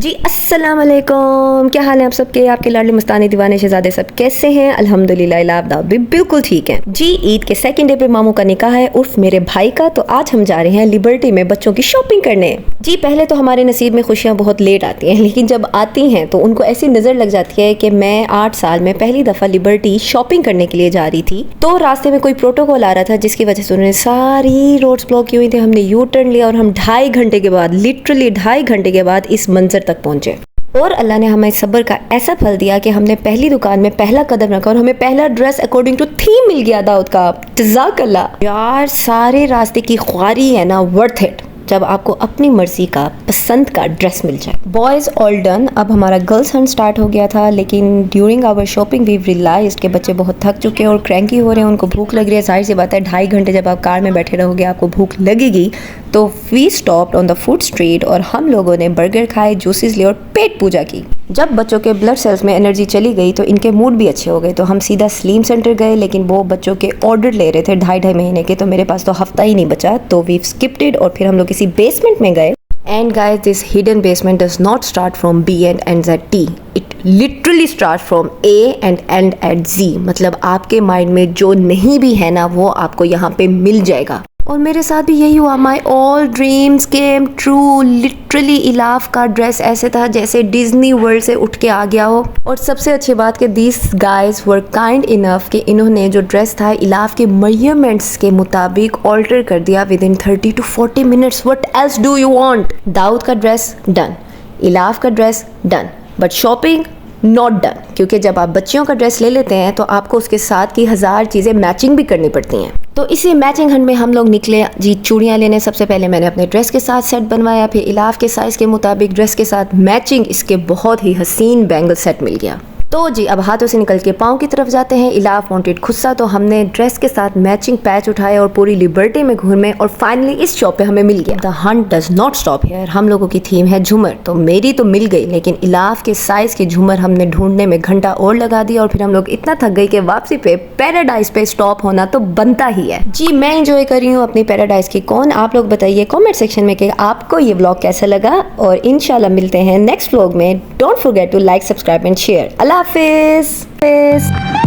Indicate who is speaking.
Speaker 1: जी अस्सलाम वालेकुम, क्या हाल है आप सबके। आपके लाडले मस्तानी दीवाने शहजादे सब कैसे हैं। अल्हम्दुलिल्लाह इलाहा भी बिल्कुल ठीक हैं जी। ईद के सेकंड डे पे मामू का निकाह है उर्फ मेरे भाई का, तो आज हम जा रहे हैं लिबर्टी में बच्चों की शॉपिंग करने। जी पहले तो हमारे नसीब में खुशियाँ बहुत लेट आती हैं, लेकिन जब आती हैं तो उनको ऐसी नज़र लग जाती है कि मैं 8 साल में पहली दफ़ा लिबर्टी शॉपिंग करने के लिए जा रही थी। तो रास्ते में कोई प्रोटोकॉल आ रहा था जिसकी वजह से उन्होंने सारी रोड्स ब्लॉक की हुई थी। हमने यू टर्न लिया और हम 2.5 घंटे के बाद, लिटरली 2.5 घंटे के बाद इस मंजर तक पहुंचे। और अल्लाह ने हमें सब्र का ऐसा फल दिया कि हमने पहली दुकान में पहला कदम रखा और हमें पहला ड्रेस अकॉर्डिंग टू थीम मिल गया दाऊद का। जज़ाकल्लाह यार, सारे रास्ते की ख्वारी है ना, वर्थ इट जब आपको अपनी मर्जी का पसंद का ड्रेस मिल जाए। Boys all done. अब हमारा गर्ल्स हंट स्टार्ट हो गया था, लेकिन during our shopping we realized के बच्चे बहुत थक चुके हैं और क्रैंकी हो रहे हैं, उनको भूख लग रही है। जाहिर सी बात है 2.5 घंटे जब आप कार में बैठे रहोगे आपको भूख लगेगी। तो we stopped on the food street और हम लोगों ने बर्गर खाए, जूसेस लिए और पेट पूजा की। जब बच्चों के ब्लड सेल्स में एनर्जी चली गई तो इनके मूड भी अच्छे हो गए, तो हम सीधा स्लीम सेंटर गए, लेकिन वो बच्चों के ऑर्डर ले रहे थे 2.5 महीने के, तो मेरे पास तो हफ्ता ही नहीं बचा, तो वी स्किप्ड इट और फिर हम लोग किसी बेसमेंट में गए। And guys, this hidden basement does not start from B and ends at T, it literally start from A and end at Z। मतलब आपके माइंड में जो नहीं भी है ना वो आपको यहाँ पे मिल जाएगा। और मेरे साथ भी यही हुआ, my all dreams came true. Literally Ilaf का ड्रेस ऐसे था जैसे डिज्नी वर्ल्ड से उठ के आ गया हो। और सबसे अच्छी बात कि this guys were kind enough कि इन्होंने जो ड्रेस था इलाफ के मेजरमेंट्स के मुताबिक ऑल्टर कर दिया within 30 to 40 minutes. What else do you want. Dawood का ड्रेस डन, इलाफ का dress done, but shopping not done, क्योंकि जब आप बच्चियों का ड्रेस ले लेते हैं तो आपको उसके साथ की 1000 चीज़ें मैचिंग भी करनी पड़ती हैं। तो इसी मैचिंग हंट में हम लोग निकले जी चूड़ियाँ लेने। सबसे पहले मैंने अपने ड्रेस के साथ सेट बनवाया, फिर इलाफ के साइज़ के मुताबिक ड्रेस के साथ मैचिंग इसके बहुत ही हसीन बैंगल सेट मिल गया। तो जी अब हाथों से निकल के पाँव की तरफ जाते हैं। इलाफ वांटेड खुस्सा, तो हमने ड्रेस के साथ मैचिंग पैच उठाए और पूरी लिबर्टी में घूमे और फाइनली इस शॉप पे हमें मिल गया। The Hunt does not stop here. हम लोगों की थीम है झूमर, तो मेरी तो मिल गई, लेकिन इलाफ के साइज के झूमर हमने ढूंढने में घंटा और लगा दिया। और फिर हम लोग इतना थक गए कि वापसी पे पैराडाइज पे स्टॉप होना तो बनता ही है। जी मैं इंजॉय कर रही हूँ अपनी पैराडाइज की। कौन, आप लोग बताइए कॉमेंट सेक्शन में कि आपको ये व्लॉग कैसा लगा। और इंशाल्लाह मिलते हैं नेक्स्ट व्लॉग में। Don't forget to like, subscribe and share. अल्लाह हाफिज।